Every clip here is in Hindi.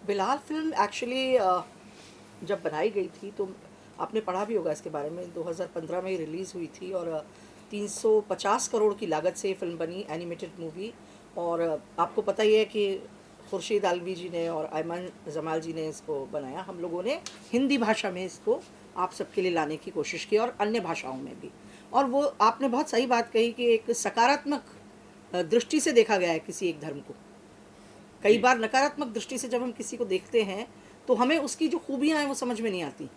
बिलाल फिल्म एक्चुअली जब बनाई गई थी तो आपने पढ़ा भी होगा इसके बारे में, 2015 में ही रिलीज़ हुई थी और 350 करोड़ की लागत से ये फिल्म बनी, एनिमेटेड मूवी। और आपको पता ही है कि खुर्शीद आलवी जी ने और अयमन जमाल जी ने इसको बनाया। हम लोगों ने हिंदी भाषा में इसको आप सबके लिए लाने की कोशिश की और अन्य भाषाओं में भी। और वो आपने बहुत सही बात कही कि एक सकारात्मक दृष्टि से देखा गया है किसी एक धर्म को। कई बार नकारात्मक दृष्टि से जब हम किसी को देखते हैं तो हमें उसकी जो खूबियाँ हैं वो समझ में नहीं आती।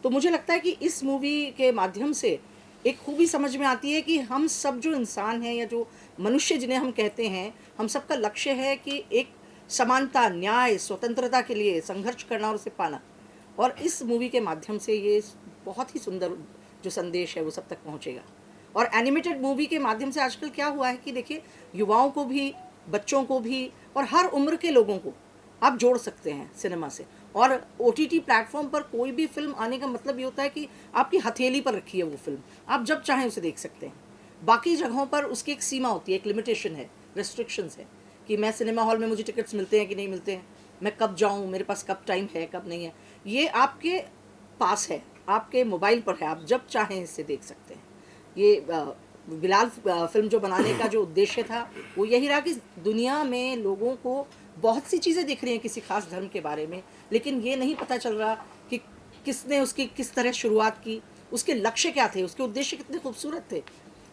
तो मुझे लगता है कि इस मूवी के माध्यम से एक खूबी समझ में आती है कि हम सब जो इंसान हैं या जो मनुष्य जिन्हें हम कहते हैं, हम सबका लक्ष्य है कि एक समानता, न्याय, स्वतंत्रता के लिए संघर्ष करना और उसे पाना। और इस मूवी के माध्यम से ये बहुत ही सुंदर जो संदेश है वो सब तक पहुँचेगा। और एनिमेटेड मूवी के माध्यम से आजकल क्या हुआ है कि देखिए, युवाओं को भी, बच्चों को भी और हर उम्र के लोगों को आप जोड़ सकते हैं सिनेमा से। और ओटीटी प्लेटफॉर्म पर कोई भी फिल्म आने का मतलब ये होता है कि आपकी हथेली पर रखी है वो फिल्म, आप जब चाहें उसे देख सकते हैं। बाकी जगहों पर उसकी एक सीमा होती है, एक लिमिटेशन है, रेस्ट्रिक्शंस है कि मैं सिनेमा हॉल में मुझे टिकट्स मिलते हैं कि नहीं मिलते हैं, मैं कब जाऊं, मेरे पास कब टाइम है कब नहीं है। ये आपके पास है, आपके मोबाइल पर है, आप जब चाहें इसे देख सकते हैं। ये बिलाल फिल्म जो बनाने का जो उद्देश्य था वो यही रहा कि दुनिया में लोगों को बहुत सी चीज़ें दिख रही हैं किसी खास धर्म के बारे में, लेकिन ये नहीं पता चल रहा कि किसने उसकी किस तरह शुरुआत की, उसके लक्ष्य क्या थे, उसके उद्देश्य कितने खूबसूरत थे।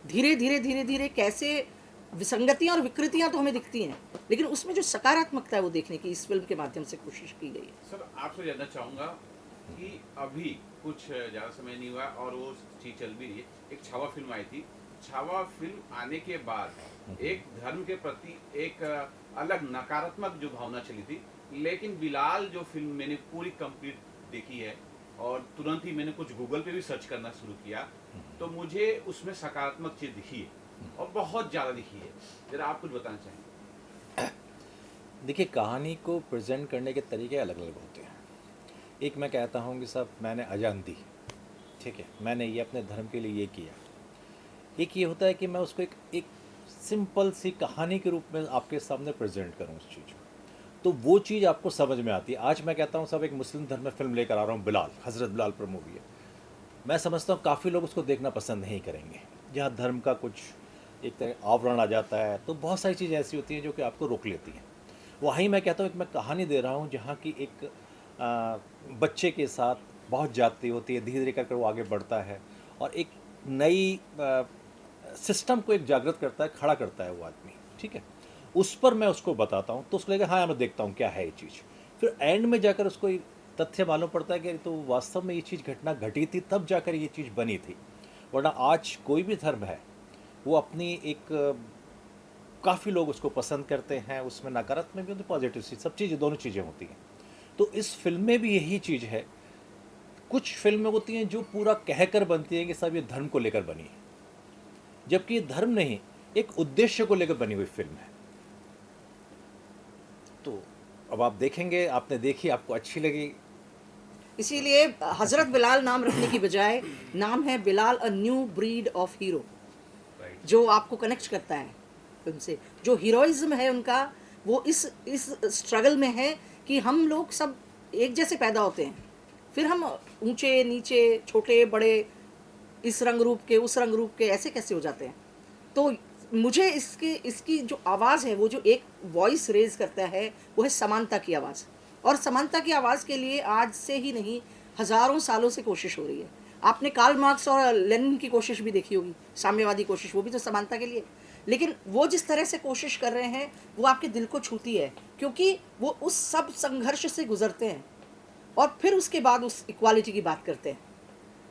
धीरे धीरे कैसे विसंगतियाँ और विकृतियाँ तो हमें दिखती हैं, लेकिन उसमें जो सकारात्मकता है वो देखने की इस फिल्म के माध्यम से कोशिश की गई है। सर, आपसे जानना चाहूँगा कि अभी कुछ ज़्यादा समय नहीं हुआ और वो चीज़ चल भी रही है, एक छावा फिल्म आई थी। छावा फिल्म आने के बाद एक धर्म के प्रति एक अलग नकारात्मक जो भावना चली थी, लेकिन बिलाल जो फिल्म मैंने पूरी कंप्लीट देखी है और तुरंत ही मैंने कुछ गूगल पे भी सर्च करना शुरू किया, तो मुझे उसमें सकारात्मक चीज़ दिखी है और बहुत ज़्यादा दिखी है। ज़रा आप कुछ बताना चाहेंगे? देखिए, कहानी को प्रेजेंट करने के तरीके अलग अलग होते हैं। एक मैं कहता हूँ कि साहब मैंने अजान दी, ठीक है, मैंने ये अपने धर्म के लिए ये किया। एक ये होता है कि मैं उसको एक सिंपल सी कहानी के रूप में आपके सामने प्रेजेंट करूँ उस चीज़ को, तो वो चीज़ आपको समझ में आती है। आज मैं कहता हूँ साहब, एक मुस्लिम धर्म में फिल्म लेकर आ रहा हूँ, बिलाल, हज़रत बिलाल पर मूवी है। मैं समझता हूँ काफ़ी लोग उसको देखना पसंद नहीं करेंगे, जहाँ धर्म का कुछ एक तरह आवरण आ जाता है, तो बहुत सारी चीज़ें ऐसी होती हैं जो कि आपको रोक लेती हैं। वहीं मैं कहता हूँ एक मैं कहानी दे रहा हूँ जहाँ की एक बच्चे के साथ बहुत जाती होती है, धीरे धीरे करके वो आगे बढ़ता है और एक नई सिस्टम को एक जागृत करता है, खड़ा करता है वो आदमी, ठीक है। उस पर मैं उसको बताता हूँ तो उसको लगेगा हाँ मैं देखता हूँ क्या है ये चीज़। फिर एंड में जाकर उसको ये तथ्य मालूम पड़ता है कि तो वास्तव में ये चीज़ घटना घटी थी, तब जाकर ये चीज़ बनी थी। वरना आज कोई भी धर्म है वो अपनी एक काफ़ी लोग उसको पसंद करते हैं, उसमें नकारात्मक भी होती है, पॉजिटिव चीज़, सब चीज़ें, दोनों चीज़ें होती हैं। तो इस फिल्म में भी यही चीज़ है। कुछ फिल्में होती हैं जो पूरा कहकर बनती हैं कि सब ये धर्म को लेकर बनी है, जबकि ये धर्म नहीं, एक उद्देश्य को लेकर बनी हुई फिल्म है। तो अब आप देखेंगे, आपने देखी, आपको अच्छी लगी। इसीलिए हज़रत बिलाल नाम रखने की बजाय नाम है Bilal, a new breed of hero, जो आपको कनेक्ट करता है फिल्म से। जो हीरोइज्म है उनका, वो इस स्ट्रगल में है कि हम लोग सब एक जैसे पैदा होते हैं, फिर हम ऊंचे नीचे, छोटे बड़े, इस रंग रूप के उस रंग रूप के ऐसे कैसे हो जाते हैं। तो मुझे इसकी जो आवाज़ है, वो जो एक वॉइस रेज करता है, वो है समानता की आवाज़। और समानता की आवाज़ के लिए आज से ही नहीं, हज़ारों सालों से कोशिश हो रही है। आपने कार्ल मार्क्स और लेनिन की कोशिश भी देखी होगी, साम्यवादी कोशिश, वो भी तो समानता के लिए। लेकिन वो जिस तरह से कोशिश कर रहे हैं वो आपके दिल को छूती है, क्योंकि वो उस सब संघर्ष से गुजरते हैं और फिर उसके बाद उस इक्वालिटी की बात करते हैं।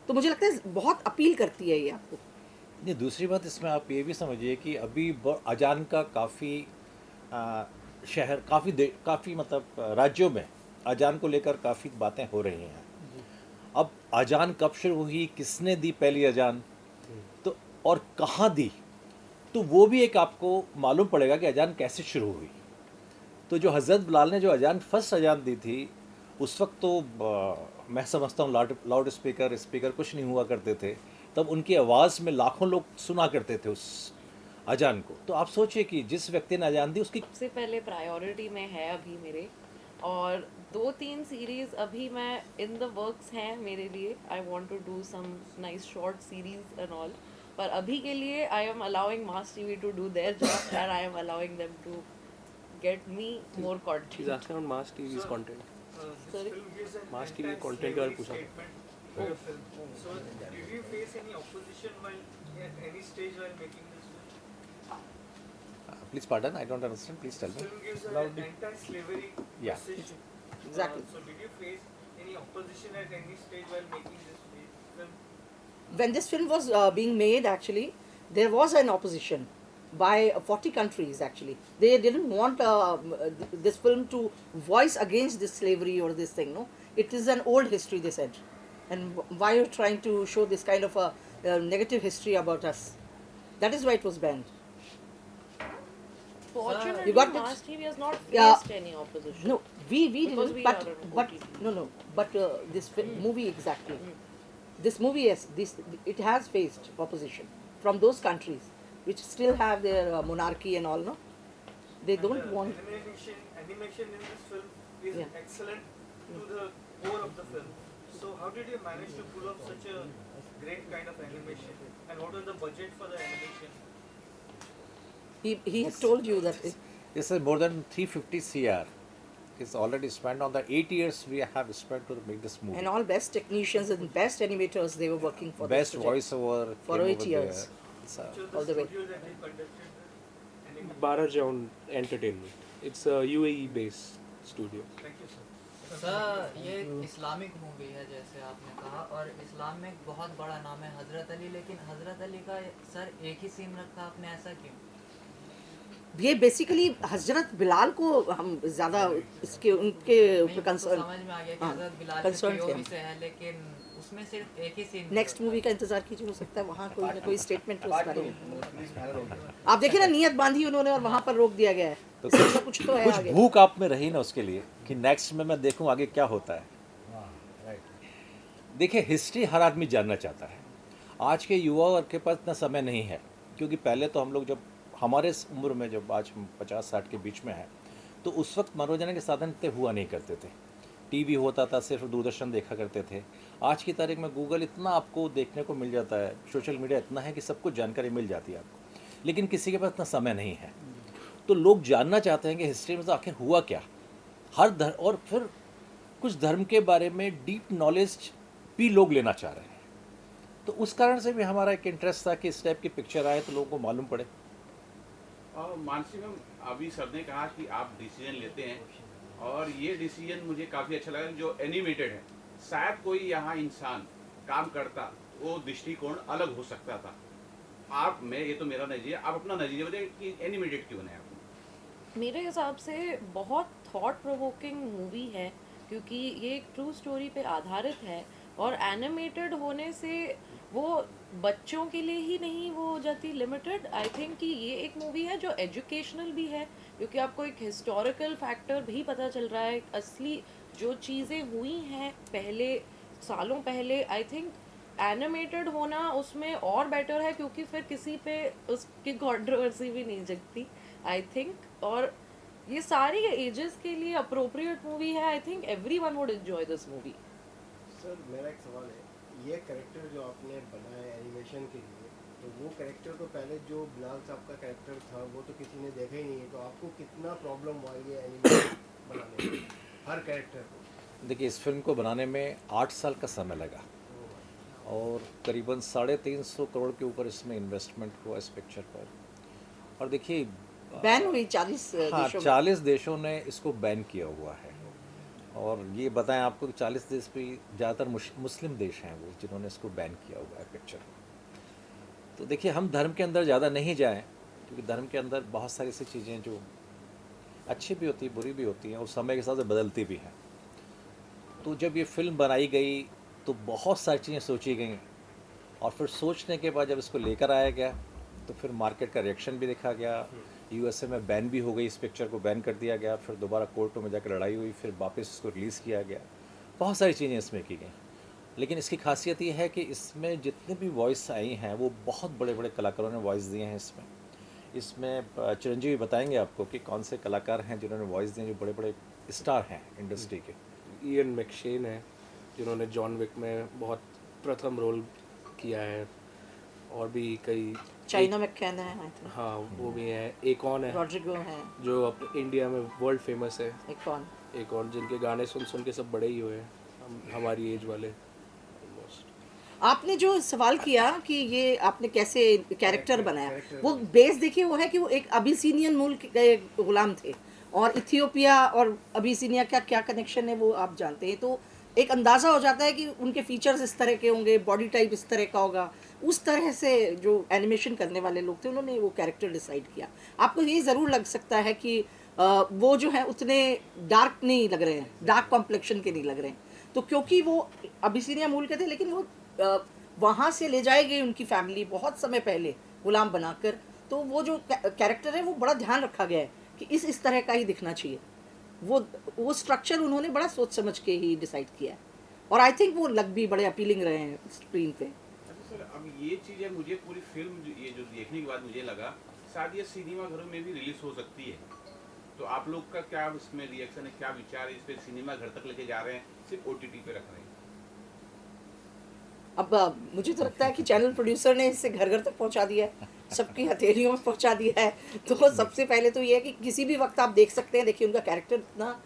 तो मुझे लगता है बहुत अपील करती है ये आपको। नहीं, दूसरी बात इसमें आप ये भी समझिए कि अभी अजान का काफ़ी शहर, काफ़ी मतलब राज्यों में अजान को लेकर काफ़ी बातें हो रही हैं। अब अजान कब शुरू हुई, किसने दी पहली अजान, तो और कहाँ दी, तो वो भी एक आपको मालूम पड़ेगा कि अजान कैसे शुरू हुई। तो जो हज़रत बिलाल ने जो अजान फर्स्ट अजान दी थी, उस वक्त तो मैं समझता हूँ लाउड स्पीकर कुछ नहीं हुआ करते थे। तब उनकी आवाज़ में लाखों लोग सुना करते थे उस अजान को। तो आप सोचिए कि जिस व्यक्ति ने अजान दी उसकी सबसे पहले प्रायोरिटी में है अभी मेरे, और 2-3 सीरीज अभी मैं इन द वर्क्स हैं मेरे लिए. I want to do some nice short series and all. पर अभी के लिए I am allowing mass TV to do their job and I am allowing them to get me more She's content. asking on Mass TV's content. This Sorry? film gives an Mass TV content anti-slavery का पूछा। statement to your film. So, did you face any opposition while at any stage while making this film? Please pardon, I don't understand. Please tell This me. film gives an Loudly. anti-slavery Yeah. message. Exactly. So, did you face any opposition at any stage while making this film? When this film was being made, actually, there was an opposition by 40 countries. Actually, they didn't want this film to voice against this slavery or this thing. No, it is an old history, they said, and why you're trying to show this kind of a negative history about us? That is why it was banned. Fortunately, You got it? Mass TV has not Yeah. faced any opposition. No, we Because didn't. we But are an but OTT. no, but this movie exactly. This movie, yes, it has faced opposition from those countries which still have their monarchy and all. No, they And don't the want. animation in this film is Yeah. excellent to the core of the film. So, how did you manage to pull off such a great kind of animation? And what was the budget for the animation? He has told you that. This is more than 350 CR. Is already spent on the 8 years we have spent to make this movie. And all best technicians and best animators, they were working for Best this project. voiceover For came 8 over years. there. So, Which was All the the way. studio that you conducted the animation? Barajaun Entertainment. It's a UAE based studio. Thank you, sir. Sir ये इस्लामिक मूवी है जैसे आपने कहा और इस्लाम में एक बहुत बड़ा नाम है हज़रत अली लेकिन हज़रत अली का सर एक ही सीन रखा आपने ऐसा क्यों? ये बेसिकली हजरत बिलाल को हम ज़्यादा इसके उनके नहीं, ऊपर तो कंसर्न समझ में आ गया कि हाँ, हज़रत बिलाल concerned के थे POV हम। से है लेकिन उसमें सिर्फ एक ही सीन नेक्स्ट मूवी का इंतजार कीजिए, हो सकता है वहाँ कोई ना कोई स्टेटमेंट उस बारे में। आप देखिए ना, नियत बांधी उन्होंने और वहाँ पर रोक दिया गया है, तो कुछ ना कुछ तो है कुछ आगे। भूख आप में रही ना उसके लिए कि नेक्स्ट में मैं देखूं आगे क्या होता है। देखिए, हिस्ट्री हर आदमी जानना चाहता है। आज के युवा वर्ग के पास इतना समय नहीं है, क्योंकि पहले तो हम लोग जब हमारे इस उम्र में, जब आज हम 50-60 के बीच में हैं, तो उस वक्त मनोरंजन के साधन इतने हुआ नहीं करते थे। टीवी होता था, सिर्फ दूरदर्शन देखा करते थे। आज की तारीख में गूगल इतना आपको देखने को मिल जाता है, सोशल मीडिया इतना है कि सब कुछ जानकारी मिल जाती है आपको, लेकिन किसी के पास इतना समय नहीं है। तो लोग जानना चाहते हैं कि हिस्ट्री में तो आखिर हुआ क्या, हर धर्म, और फिर कुछ धर्म के बारे में डीप नॉलेज भी लोग लेना चाह रहे हैं। तो उस कारण से भी हमारा एक इंटरेस्ट था कि इस टाइप की पिक्चर आए तो लोगों को मालूम पड़े। और मानसी मैम, अभी सर ने कहा कि आप डिसीजन लेते हैं, और ये डिसीजन मुझे काफ़ी अच्छा लगा जो एनिमेटेड है। शायद कोई यहाँ इंसान काम करता, वो दृष्टिकोण अलग हो सकता था। आप, मैं, ये तो मेरा नज़रिया, आप अपना नज़रिया बताइए कि एनिमेटेड क्यों बनाया आपने? मेरे हिसाब से बहुत थॉट प्रोवोकिंग मूवी है, क्योंकि ये एक ट्रू स्टोरी पे आधारित है और एनिमेटेड होने से वो बच्चों के लिए ही नहीं वो हो जाती लिमिटेड। आई थिंक कि ये एक मूवी है जो एजुकेशनल भी है, क्योंकि आपको एक हिस्टोरिकल फैक्टर भी पता चल रहा है, असली जो चीज़ें हुई हैं पहले सालों पहले। आई थिंक एनिमेटेड होना उसमें और बेटर है, क्योंकि फिर किसी पे उसकी कंट्रोवर्सी भी नहीं जगती आई थिंक। और ये सारी एजेस के लिए अप्रोप्रिएट मूवी है। I think everyone would enjoy this movie. Sir मेरा एक सवाल है, ये कैरेक्टर जो आपने बनाया एनिमेशन के लिए, तो वो कैरेक्टर तो पहले जो बिलाल साहब का कैरेक्टर था वो तो किसी ने देखा ही नहीं है, तो आपको कितना प्रॉब्लम हुआ ये एनिमेशन बनाने में हर कैरेक्टर को? देखिए, इस फिल्म को बनाने में 8 साल का समय लगा और करीबन 350 करोड़ के ऊपर इसमें इन्वेस्टमेंट हुआ इस पिक्चर पर। और देखिए, बैन हुई 40 हाँ, देशों में। 40 देशों ने इसको बैन किया हुआ है। और ये बताएं आपको कि 40 देश भी ज़्यादातर मुस्लिम देश हैं वो जिन्होंने इसको बैन किया हुआ है पिक्चर को। तो देखिए, हम धर्म के अंदर ज़्यादा नहीं जाएं, क्योंकि धर्म के अंदर बहुत सारी ऐसी चीज़ें जो अच्छी भी होती हैं, बुरी भी होती हैं और समय के साथ बदलती भी हैं। तो जब ये फिल्म बनाई गई तो बहुत सारी चीज़ें सोची गई, और फिर सोचने के बाद जब इसको लेकर आया गया तो फिर मार्केट का रिएक्शन भी देखा गया। यूएसए में बैन भी हो गई, इस पिक्चर को बैन कर दिया गया, फिर दोबारा कोर्टों में जाकर लड़ाई हुई, फिर वापस इसको रिलीज़ किया गया। बहुत सारी चीज़ें इसमें की गई, लेकिन इसकी खासियत ये है कि इसमें जितने भी वॉइस आई हैं वो बहुत बड़े बड़े कलाकारों ने वॉइस दिए हैं इसमें। चिरंजीवी बताएंगे आपको कि कौन से कलाकार हैं जिन्होंने वॉइस दी हैं, जो बड़े बड़े स्टार हैं इंडस्ट्री के। इयन मैकशेन है जिन्होंने जॉन विक में बहुत प्रथम रोल किया है, और भी कई चाइना में कहना है आई थिंक, हाँ वो भी हैं। एक और है रॉड्रिगो है, जो अपने इंडिया में वर्ल्ड फेमस है, एक कौन, एक और जिनके गाने सुन सुन के सब बड़े ही हुए हैं, हमारी एज वाले ऑलमोस्ट। आपने जो सवाल किया कि ये आपने कैसे कैरेक्टर बनाया, वो बेस देखिए वो है कि वो एक अबिसिनियन मूल के गुलाम थे और इथियोपिया और अबिसिनिया का क्या कनेक्शन है वो आप जानते हैं, तो एक अंदाज़ा हो जाता है कि उनके फीचर्स इस तरह के होंगे, बॉडी टाइप इस तरह का होगा। उस तरह से जो एनिमेशन करने वाले लोग थे उन्होंने वो कैरेक्टर डिसाइड किया। आपको ये ज़रूर लग सकता है कि वो जो है उतने डार्क नहीं लग रहे हैं, डार्क कॉम्प्लेक्शन के नहीं लग रहे हैं, तो क्योंकि वो अबिसिनिया मूल के थे, लेकिन वो वहाँ से ले जाए गए उनकी फैमिली बहुत समय पहले गुलाम बनाकर, तो वो जो कैरेक्टर है वो बड़ा ध्यान रखा गया है कि इस तरह का ही दिखना चाहिए। वो स्ट्रक्चर उन्होंने बड़ा सोच समझ के ही डिसाइड किया है, और आई थिंक वो लग भी बड़े अपीलिंग रहे हैं स्क्रीन पे। अच्छा सर, अब ये चीज़ें मुझे पूरी फिल्म ये जो देखने के बाद मुझे लगा शायद ये सिनेमा घरों में भी रिलीज हो सकती है, तो आप लोग का क्या इसमें रिएक्शन है, क्या विचार है इस पर? सिनेमा घर तक लेके जा रहे हैं, सिर्फ OTT पे रख रहे हैं? अब मुझे तो लगता है कि चैनल प्रोड्यूसर ने इसे घर घर तक पहुंचा दिया है, सबकी हथेलियों में पहुंचा दिया है, तो सबसे पहले तो ये है कि किसी भी वक्त आप देख सकते हैं। देखिए उनका कैरेक्टर इतना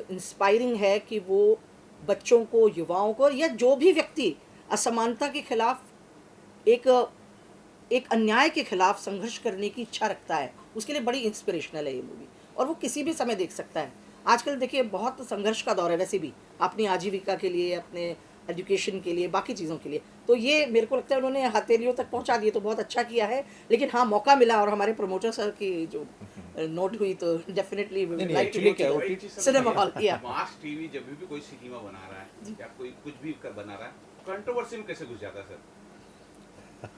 इंस्पायरिंग है कि वो बच्चों को, युवाओं को, या जो भी व्यक्ति असमानता के खिलाफ एक अन्याय के खिलाफ संघर्ष करने की इच्छा रखता है, उसके लिए बड़ी इंस्पिरेशनल है ये मूवी, और वो किसी भी समय देख सकता है। आजकल देखिए बहुत संघर्ष का दौर है वैसे भी, अपनी आजीविका के लिए, अपने एजुकेशन के लिए, बाकी चीज़ों के लिए, तो ये मेरे को लगता है उन्होंने हथेलियों तक पहुंचा दिए, तो बहुत अच्छा किया है। लेकिन हाँ, मौका मिला और हमारे प्रमोटर सर की जो नोट हुई तो डेफिनेटली एक्चुअली क्या है, सिनेमा हॉल या मास टीवी जब भी कोई सिनेमा बना रहा है या कोई कुछ भी बना रहा है, कंट्रोवर्सी में कैसे घुस जाता है सर?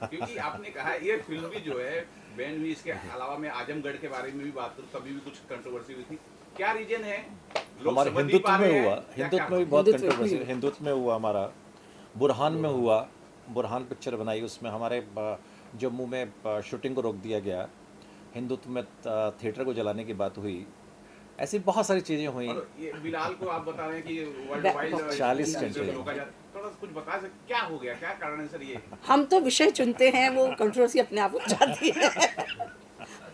क्योंकि आपने कहा ये फिल्म भी जो है बैन हुई, इसके अलावा मैं आजमगढ़ के बारे में भी बात करूँ, तभी भी कुछ कंट्रोवर्सी हुई थी। क्या रीजन है? हमारे हिंदुत्व में हुआ, हिंदुत्व में भी बहुत कंट्रोवर्सी, हिंदुत्व में हुआ हमारा, बुरहान में हुआ, बुरहान पिक्चर बनाई, उसमें हमारे जम्मू में शूटिंग को रोक दिया गया, हिंदुत्व में थिएटर को जलाने की बात हुई, ऐसी बहुत सारी चीज़ें हुई। और ये बिलाल को आप बता रहे हैं कि वर्ल्ड वाइड 40 कंट्री थोड़ा कुछ बता सकते क्या हो गया, क्या कारण है सर ये? हम तो विषय चुनते हैं, वो कंट्रोवर्सी अपने आप हो जाती है।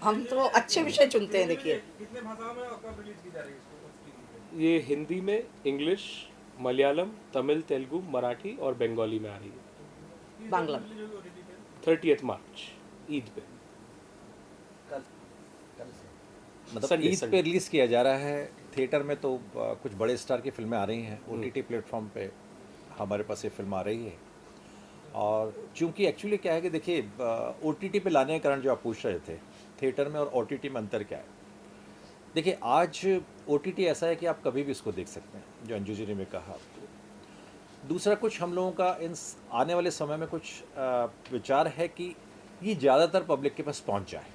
हम तो अच्छे विषय चुनते हैं। देखिए कितने भाषाओं में और कब रिलीज की जा रही है इसको? ये हिंदी में, इंग्लिश, मलयालम, तमिल, तेलुगु, मराठी और बंगाली में आ रही है। बांग्ला 30 मार्च ईद पे, मतलब Sunday, ईद पे रिलीज़ किया जा रहा है। थिएटर में तो कुछ बड़े स्टार की फिल्में आ रही हैं, OTT प्लेटफॉर्म पे हमारे पास ये फिल्म आ रही है। और चूंकि एक्चुअली क्या है कि देखिए OTT पे लाने के कारण जो आप पूछ रहे थे, थिएटर में और OTT में अंतर क्या है। देखिए आज OTT ऐसा है कि आप कभी भी इसको देख सकते हैं, जो अंजू जी ने भी कहा आपको। दूसरा कुछ हम लोगों का इन आने वाले समय में कुछ विचार है कि ये ज़्यादातर पब्लिक के पास पहुंच जाए।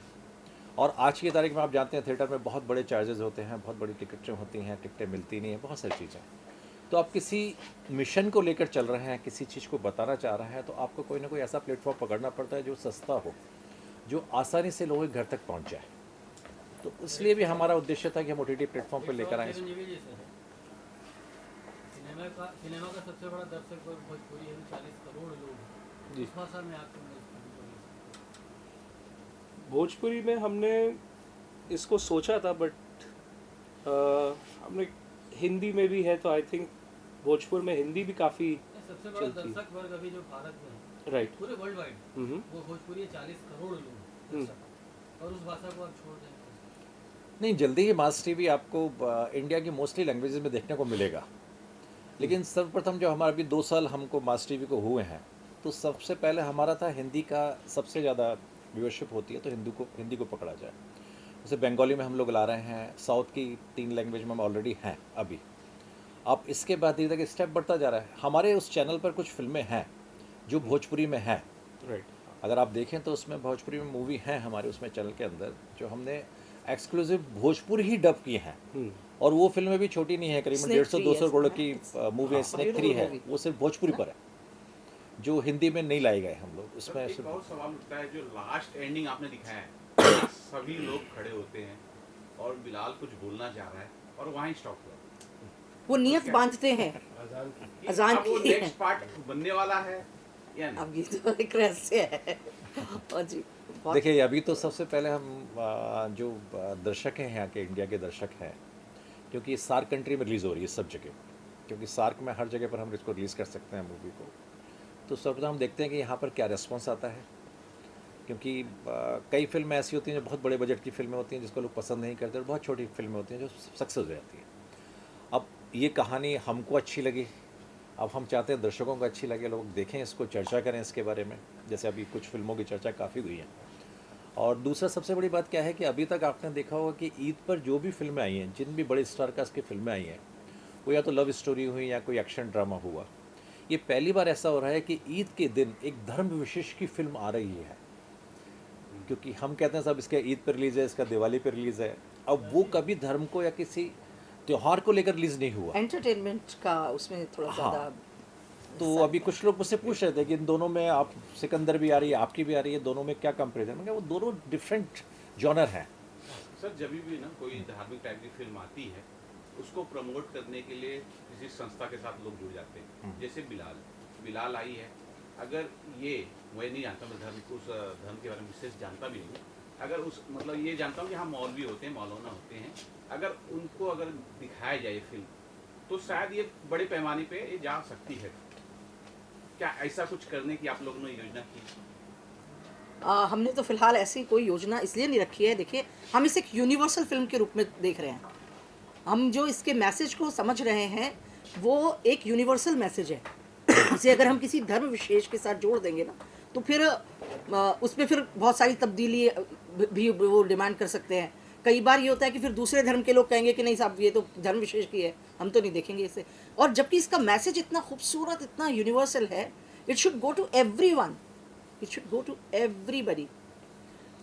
और आज की तारीख में आप जानते हैं थिएटर में बहुत बड़े चार्जेस होते हैं, बहुत बड़ी टिकटें होती हैं, टिकटें मिलती नहीं हैं, बहुत सारी चीज़ें। तो आप किसी मिशन को लेकर चल रहे हैं, किसी चीज़ को बताना चाह रहे हैं, तो आपको कोई ना कोई ऐसा प्लेटफॉर्म पकड़ना पड़ता है जो सस्ता हो, जो आसानी से लोगों के घर तक पहुंच जाए। तो इसलिए भी हमारा उद्देश्य था कि हम OTT प्लेटफॉर्म पर लेकर आएँ। सिनेमा का सबसे बड़ा दर्शक भोजपुरी है, 40 करोड़ लोग। इस भाषा में आपको भोजपुरी में हमने इसको सोचा था, बट हमने हिंदी में भी है, तो आई थिंक भोजपुर में हिंदी भी काफ़ी सबसे बड़ा दर्शक वर्ग अभी जो भारत में है, राइट, पूरे वर्ल्ड वाइड, वो भोजपुरी 40 करोड़ लोग दर्शक, और उस भाषा को आप छोड़ दें। नहीं, जल्दी ही मास टीवी आपको इंडिया की मोस्टली लैंग्वेजेस में देखने को मिलेगा। लेकिन सर्वप्रथम जो हमारा अभी 2 साल हमको मास टीवी को हुए हैं, तो सबसे पहले हमारा था हिंदी का सबसे ज़्यादा व्यूअरशिप होती है, तो हिंदी को पकड़ा जाए। जैसे बंगाली में हम लोग ला रहे हैं, साउथ की 3 लैंग्वेज में हम ऑलरेडी हैं अभी। अब इसके बाद धीरे धीरे स्टेप बढ़ता जा रहा है। हमारे उस चैनल पर कुछ फिल्में हैं जो भोजपुरी में हैं, राइट। अगर आप देखें तो उसमें भोजपुरी में मूवी हैं हमारे उसमें चैनल के अंदर, जो हमने एक्सक्लूसिव भोजपुरी ही डब की हैं। और वो फिल्में भी छोटी नहीं है, करीबन 150-200 करोड़ की मूवी स्नेक 3 है, वो सिर्फ भोजपुरी पर है, जो हिंदी में नहीं लाए गए हम लोग। उसमें एक और सवाल उठता है, जो लास्ट एंडिंग आपने दिखाया है, सभी लोग खड़े होते हैं और बिलाल कुछ बोलना चाह रहा है और वहाँ ही स्टॉप हुआ। वो नियत बांधते हैं अजान की अजान अब वो की। नेक्स्ट पार्ट बनने वाला है या नहीं? अब ये तो एक रहस्य है। और जी बहुत देखिए अभी तो सबसे पहले हम जो दर्शक हैं यहाँ के, इंडिया के दर्शक हैं, क्योंकि सार्क कंट्री में रिलीज़ हो रही है सब जगह, क्योंकि सार्क में हर जगह पर हम इसको रिलीज़ कर सकते हैं मूवी को, तो सर्वप्रथम हम देखते हैं कि यहाँ पर क्या रिस्पॉन्स आता है, क्योंकि कई फिल्में ऐसी होती हैं जो बहुत बड़े बजट की फिल्में होती हैं जिसको लोग पसंद नहीं करते, और बहुत छोटी फिल्में होती हैं जो सक्सेस हो जाती हैं। अब ये कहानी हमको अच्छी लगी, अब हम चाहते हैं दर्शकों को अच्छी लगे, लोग देखें इसको, चर्चा करें इसके बारे में, जैसे अभी कुछ फिल्मों की चर्चा काफ़ी हुई है। और दूसरा सबसे बड़ी बात क्या है कि अभी तक आपने देखा होगा कि ईद पर जो भी फिल्में आई हैं, जिन भी बड़े स्टार कास्ट की फिल्में आई हैं, वो या तो लव स्टोरी हुई या कोई एक्शन ड्रामा हुआ। ये पहली बार ऐसा हो रहा है कि ईद के दिन एक धर्म विशेष की फिल्म आ रही है, क्योंकि हम कहते हैं सब इसका ईद पर रिलीज़ है, इसका दिवाली पर रिलीज़ है, अब वो कभी धर्म को या किसी त्यौहार को लेकर रिलीज़ नहीं हुआ। एंटरटेनमेंट का उसमें थोड़ा हाँ। ज़्यादा तो अभी कुछ लोग मुझसे पूछ रहे थे कि इन दोनों में, आप सिकंदर भी आ रही है, आपकी भी आ रही है, दोनों में क्या कंपेरिजन? मैं कहा वो दोनों डिफरेंट जॉनर हैं। सर जब भी ना कोई धार्मिक टाइप की फिल्म आती है, उसको प्रमोट करने के लिए किसी संस्था के साथ लोग जुड़ जाते हैं, जैसे बिलाल आई है। अगर ये मैं नहीं जानता, मैं उस धर्म के बारे में विशेष जानता भी नहीं, अगर उस मतलब ये जानता हूँ कि हाँ मौलवी होते हैं, मौलाना होते हैं, अगर उनको अगर दिखाया जाए फिल्म, तो शायद ये बड़े पैमाने पे ये जा सकती है। क्या ऐसा कुछ करने की आप लोगों ने योजना की? हमने तो फिलहाल ऐसी कोई योजना इसलिए नहीं रखी है। देखिए हम इसे एक यूनिवर्सल फिल्म के रूप में देख रहे हैं। हम जो इसके मैसेज को समझ रहे हैं वो एक यूनिवर्सल मैसेज है। इसे अगर हम किसी धर्म विशेष के साथ जोड़ देंगे ना, तो फिर उसमें फिर बहुत सारी तब्दीली भी वो डिमांड कर सकते हैं। कई बार ये होता है कि फिर दूसरे धर्म के लोग कहेंगे कि नहीं साहब ये तो धर्म विशेष की है, हम तो नहीं देखेंगे इसे। और जबकि इसका मैसेज इतना खूबसूरत, इतना यूनिवर्सल है, it should go to everyone, it should go to everybody,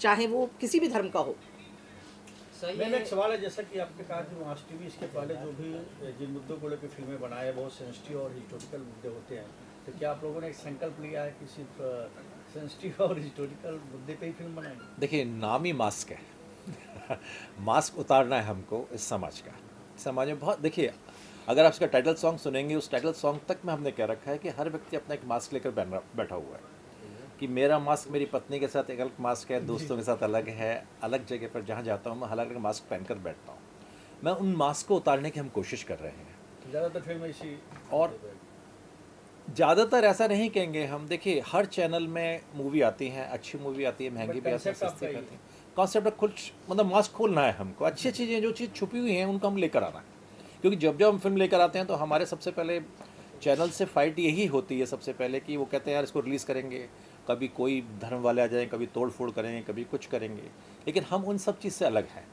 चाहे वो किसी भी धर्म का हो। सही मैंने एक है। सवाल है, जैसा कि आपने कहा कि मास टीवी इसके पहले जो भी जिन मुद्दों को लेकर फिल्में बनाए बहुत सेंसिटिव और हिस्टोरिकल मुद्दे होते हैं, तो क्या आप लोगों ने एक संकल्प लिया है कि सिर्फ सेंसिटिव और हिस्टोरिकल मुद्दे पे ही फिल्म बनाएंगे? देखिए नाम ही मास्क है। मास्क उतारना है हमको इस समाज का। समाज में बहुत, देखिए अगर आप इसका टाइटल सॉन्ग सुनेंगे, उस टाइटल सॉन्ग तक में हमने क्या रखा है कि हर व्यक्ति अपना एक मास्क लेकर बैठा हुआ है, कि मेरा मास्क मेरी पत्नी के साथ एक अलग मास्क है, दोस्तों के साथ अलग है, अलग जगह पर जहाँ जाता हूँ मैं अलग अलग मास्क पहनकर बैठता हूँ। मैं उन मास्क को उतारने की हम कोशिश कर रहे हैं। ज़्यादातर फिल्में इसी और ज़्यादातर ऐसा नहीं कहेंगे हम, देखिए हर चैनल में मूवी आती हैं, अच्छी मूवी आती है, महंगी भी आती है, concept सस्ती आपका भी ये आती है। कॉन्सेप्ट कुछ मतलब मास्क खोलना है हमको, अच्छी चीज़ें जो चीज़ छुपी हुई हैं उनको हम लेकर आना है, क्योंकि जब हम फिल्म लेकर आते हैं तो हमारे सबसे पहले चैनल से फाइट यही होती है सबसे पहले, कि वो कहते हैं यार इसको रिलीज़ करेंगे, कभी कोई धर्म वाले आ जाएँ, कभी तोड़ फोड़ करेंगे, कभी कुछ करेंगे, लेकिन हम उन सब चीज़ से अलग हैं।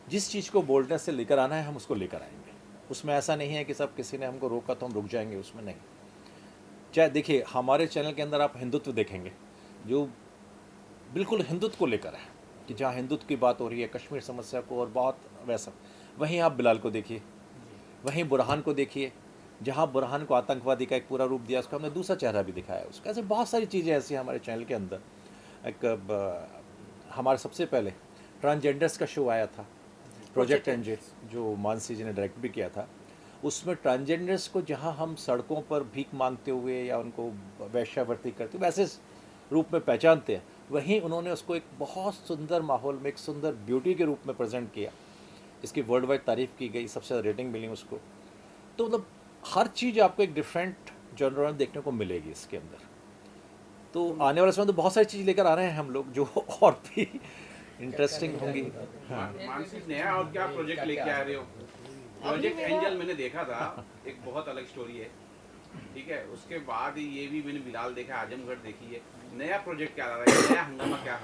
जिस चीज़ को बोल्डनेस से लेकर आना है हम उसको लेकर आएंगे। उसमें ऐसा नहीं है कि सब किसी ने हमको रोका तो हम रुक जाएंगे, उसमें नहीं। चाहे देखिए हमारे चैनल के अंदर आप हिंदुत्व देखेंगे जो बिल्कुल हिंदुत्व को लेकर है, कि जहाँ हिंदुत्व की बात हो रही है, कश्मीर समस्या को और बहुत वैसा। वहीं आप बिलाल को देखिए, वहीं बुरहान को देखिए, जहाँ बुरहान को आतंकवादी का एक पूरा रूप दिया, उसको हमने दूसरा चेहरा भी दिखाया उसका। ऐसे बहुत सारी चीज़ें ऐसी हमारे चैनल के अंदर। हमारे सबसे पहले ट्रांसजेंडर्स का शो आया था, प्रोजेक्ट एंजल, जो मानसी जी ने डायरेक्ट भी किया था। उसमें ट्रांसजेंडर्स को जहाँ हम सड़कों पर भीख मांगते हुए या उनको वैश्यावृत्ति करते हुए वैसे रूप में पहचानते हैं, वहीं उन्होंने उसको एक बहुत सुंदर माहौल में, एक सुंदर ब्यूटी के रूप में प्रेजेंट किया। इसकी वर्ल्ड वाइड तारीफ़ की गई, सबसे ज़्यादा रेटिंग मिली उसको। तो मतलब हर चीज़ आपको एक डिफरेंट जॉनर में देखने को मिलेगी इसके अंदर। तो आने वाले समय तो बहुत सारी चीज़ लेकर आ रहे हैं हम लोग जो और भी इंटरेस्टिंग होंगी। हाँ। मानसिक नया और क्या प्रोजेक्ट लेके आ रहे हो? प्रोजेक्ट एंजल मैंने देखा था, एक बहुत अलग स्टोरी है, ठीक है। उसके बाद ये भी मैंने बिलाल देखा, आजमगढ़ देखी है। नया प्रोजेक्ट क्या आ रहा है, नया हंगामा क्या